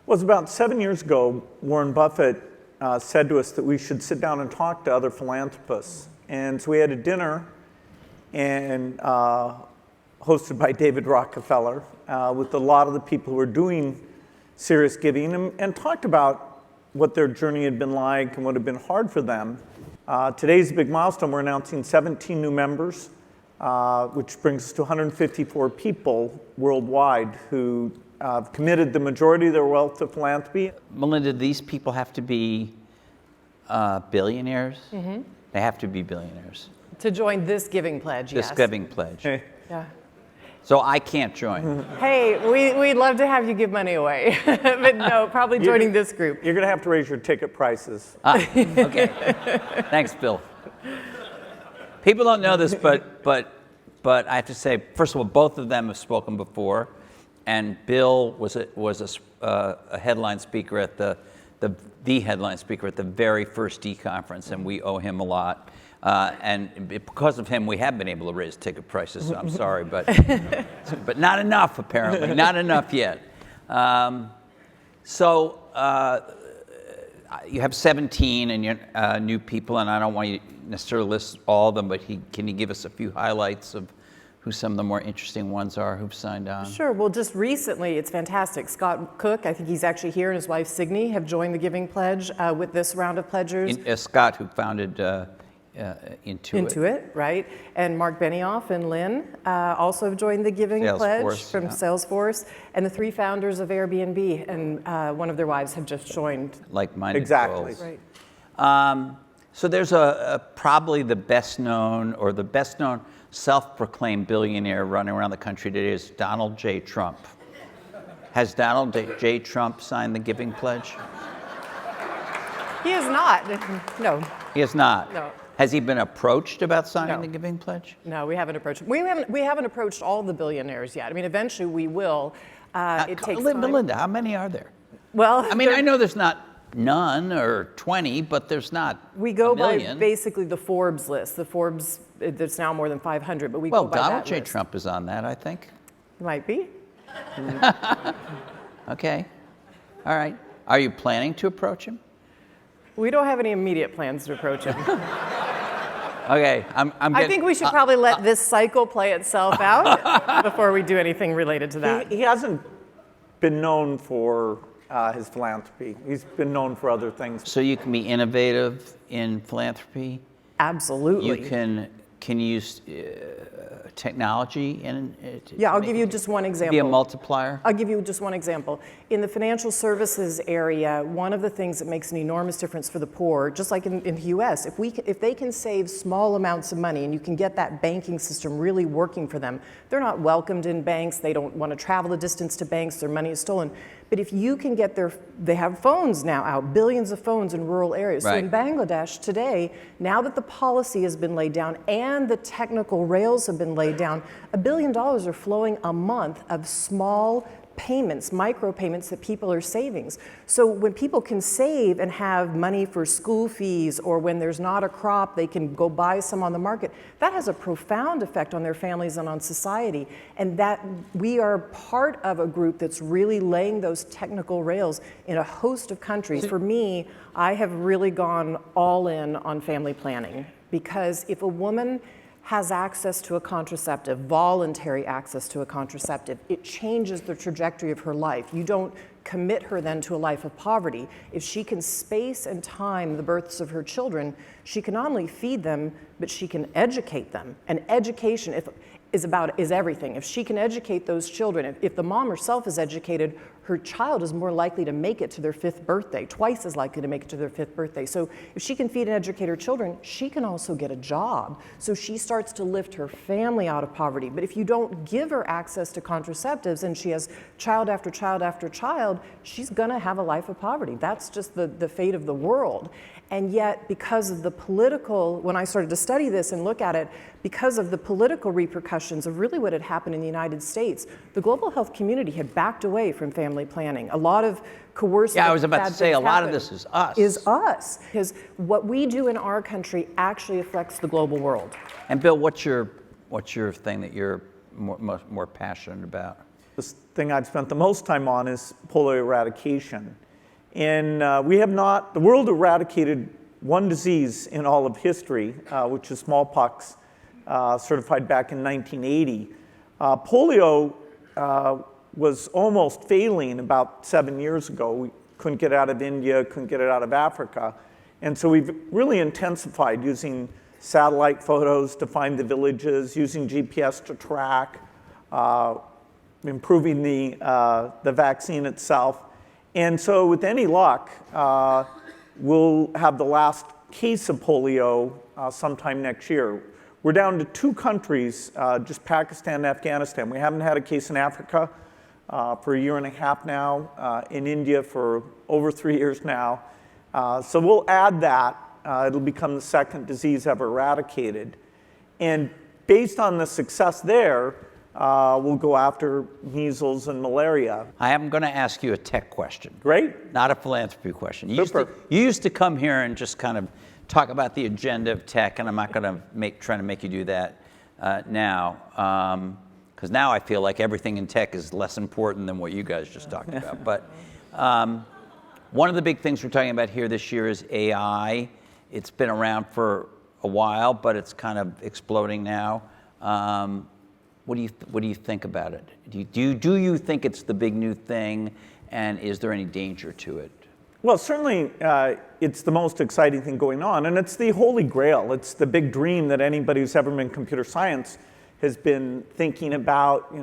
Well, it was about 7 years ago, Warren Buffett said to us that we should sit down and talk to other philanthropists. And so we had a dinner and hosted by David Rockefeller with a lot of the people who were doing serious giving and talked about what their journey had been like and what had been hard for them. Today's a big milestone. We're announcing 17 new members, which brings us to 154 people worldwide who have committed the majority of their wealth to philanthropy. Melinda, these people have to be billionaires? Mm-hmm. They have to be billionaires. To join this giving pledge, yes. This giving pledge. Hey. Yeah. So I can't join. Hey, we'd love to have you give money away, but no, probably joining this group. You're going to have to raise your ticket prices. Okay. Thanks, Bill. People don't know this, but I have to say, first of all, both of them have spoken before, and Bill was a headline speaker at the headline speaker at the very first D conference, and we owe him a lot. And because of him, we have been able to raise ticket prices. So I'm sorry, but not enough apparently, not enough yet. So you have 17 and you're new people, and I don't want you to necessarily list all of them, but can you give us a few highlights of who some of the more interesting ones are who've signed on? Sure. Well, just recently, it's fantastic. Scott Cook, I think he's actually here, and his wife Signe have joined the Giving Pledge with this round of pledgers. Scott, who founded Intuit, right? And Mark Benioff and Lynn also have joined the Giving Pledge from Salesforce. And the three founders of Airbnb and one of their wives have just joined. Like-minded Exactly. goals. Right. So there's probably the best known self-proclaimed billionaire running around the country today is Donald J. Trump. Has Donald J. Trump signed the Giving Pledge? He has not. No. He has not. No. Has he been approached about signing the Giving Pledge? No, we haven't approached him. We haven't approached all the billionaires yet. I mean, eventually we will. It takes time. Melinda, how many are there? Well, I mean, I know there's not none or 20, but there's not we go a million. by basically the Forbes list. The Forbes, there's now more than 500, but we go by Donald that J. list. Trump is on that, I think. Might be. Okay. All right. Are you planning to approach him? We don't have any immediate plans to approach him. Okay, I think we should probably let this cycle play itself out before we do anything related to that. He hasn't been known for his philanthropy. He's been known for other things. So you can be innovative in philanthropy? Absolutely. You can use technology in Yeah, I'll give you just one example. Be a multiplier? I'll give you just one example. In the financial services area, one of the things that makes an enormous difference for the poor, just like in the US, if they can save small amounts of money and you can get that banking system really working for them, they're not welcomed in banks, they don't want to travel the distance to banks, their money is stolen. But if you can get they have phones now out, billions of phones in rural areas. Right. So in Bangladesh today, now that the policy has been laid down and the technical rails have been laid down, $1 billion are flowing a month of small payments, micropayments that people are savings. So when people can save and have money for school fees, or when there's not a crop, they can go buy some on the market, that has a profound effect on their families and on society. And that we are part of a group that's really laying those technical rails in a host of countries. For me, I have really gone all in on family planning, because if a woman has access to a contraceptive, voluntary access to a contraceptive, it changes the trajectory of her life. You don't commit her then to a life of poverty. If she can space and time the births of her children, she can not only feed them, but she can educate them. And education is everything. If she can educate those children, if the mom herself is educated, her child is more likely to make it to their 5th birthday, twice as likely to make it to their 5th birthday. So if she can feed and educate her children, she can also get a job. So she starts to lift her family out of poverty. But if you don't give her access to contraceptives and she has child after child after child, she's gonna have a life of poverty. That's just the fate of the world. And yet, because of the political, when I started to study this and look at it, because of the political repercussions of really what had happened in the United States, the global health community had backed away from family planning. A lot of coercive. Yeah, I was about to say, a lot of this is us. Is us. Because what we do in our country actually affects the global world. And Bill, what's your thing that you're more passionate about? thing I've spent the most time on is polio eradication. And the world eradicated one disease in all of history, which is smallpox, certified back in 1980. Polio was almost failing about 7 years ago. We couldn't get it out of India, couldn't get it out of Africa. And so we've really intensified using satellite photos to find the villages, using GPS to track, improving the vaccine itself. And so with any luck, we'll have the last case of polio sometime next year. We're down to 2 countries, just Pakistan and Afghanistan. We haven't had a case in Africa for 1.5 years now, in India for over 3 years now. So we'll add that. It'll become the second disease ever eradicated. And based on the success there, we'll go after measles and malaria. I am going to ask you a tech question. Great. Not a philanthropy question. You Super. used to come here and just kind of talk about the agenda of tech, and I'm not going to try to make you do that now, because now I feel like everything in tech is less important than what you guys just talked about. But one of the big things we're talking about here this year is AI. It's been around for a while, but it's kind of exploding now. What do you think about it? Do you think it's the big new thing, and is there any danger to it? Well, certainly it's the most exciting thing going on, and it's the holy grail. It's the big dream that anybody who's ever been in computer science has been thinking about,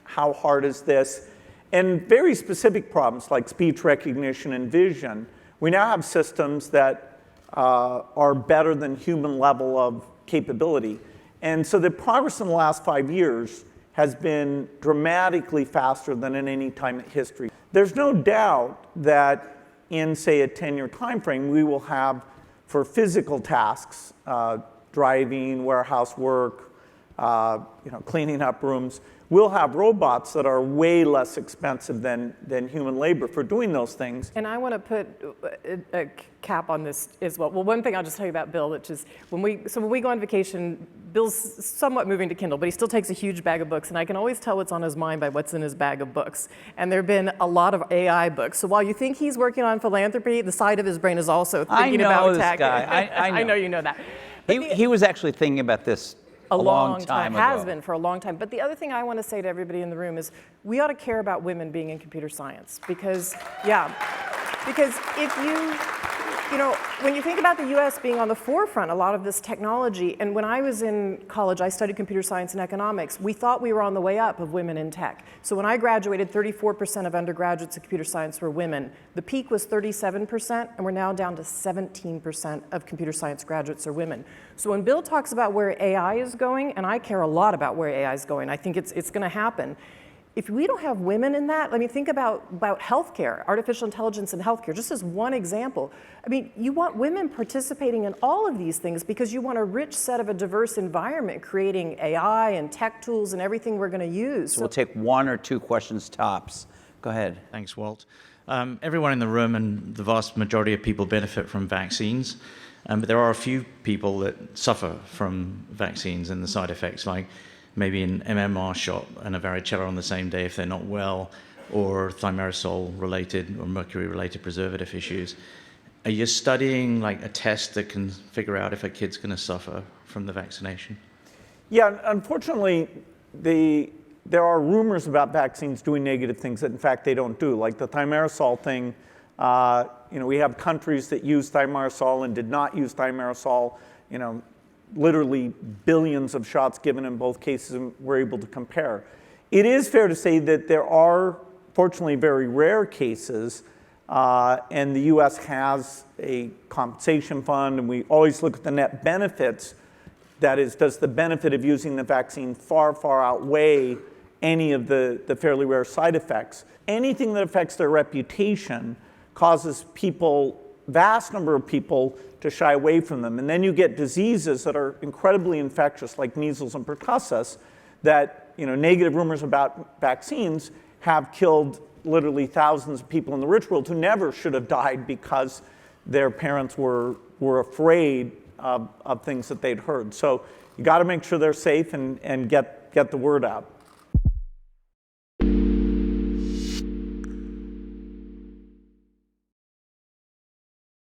how hard is this? And very specific problems like speech recognition and vision. We now have systems that are better than human level of capability. And so the progress in the last 5 years has been dramatically faster than in any time in history. There's no doubt that in, say, a 10-year time frame, we will have, for physical tasks, driving, warehouse work, cleaning up rooms, we'll have robots that are way less expensive than human labor for doing those things. And I want to put a cap on this as well. Well, one thing I'll just tell you about Bill, which is when we go on vacation, Bill's somewhat moving to Kindle, but he still takes a huge bag of books, and I can always tell what's on his mind by what's in his bag of books. And there have been a lot of AI books. So while you think he's working on philanthropy, the side of his brain is also thinking about tech. I know. I know you know that. He was actually thinking about this a long time ago. Has been for a long time. But the other thing I want to say to everybody in the room is we ought to care about women being in computer science because if when you think about the US being on the forefront, a lot of this technology, and when I was in college, I studied computer science and economics, we thought we were on the way up of women in tech. So when I graduated, 34% of undergraduates in computer science were women. The peak was 37%, and we're now down to 17% of computer science graduates are women. So when Bill talks about where AI is going, and I care a lot about where AI is going, I think it's going to happen. If we don't have women in that, think about healthcare, artificial intelligence in healthcare, just as one example. You want women participating in all of these things because you want a rich set of a diverse environment, creating AI and tech tools and everything we're going to use. So we'll take 1 or 2 questions tops. Go ahead. Thanks, Walt. Everyone in the room and the vast majority of people benefit from vaccines, but there are a few people that suffer from vaccines and the side effects, like maybe an MMR shot and a varicella on the same day if they're not well, or thimerosal-related or mercury-related preservative issues. Are you studying a test that can figure out if a kid's going to suffer from the vaccination? Yeah, unfortunately, there are rumors about vaccines doing negative things that in fact they don't do, like the thimerosal thing. We have countries that use thimerosal and did not use thimerosal. Literally billions of shots given in both cases, and we're able to compare. It is fair to say that there are, fortunately, very rare cases, and the US has a compensation fund, and we always look at the net benefits. That is, does the benefit of using the vaccine far, far outweigh any of the fairly rare side effects? Anything that affects their reputation causes vast number of people to shy away from them. And then you get diseases that are incredibly infectious, like measles and pertussis, that negative rumors about vaccines have killed literally thousands of people in the rich world who never should have died because their parents were afraid of things that they'd heard. So you got to make sure they're safe and get the word out.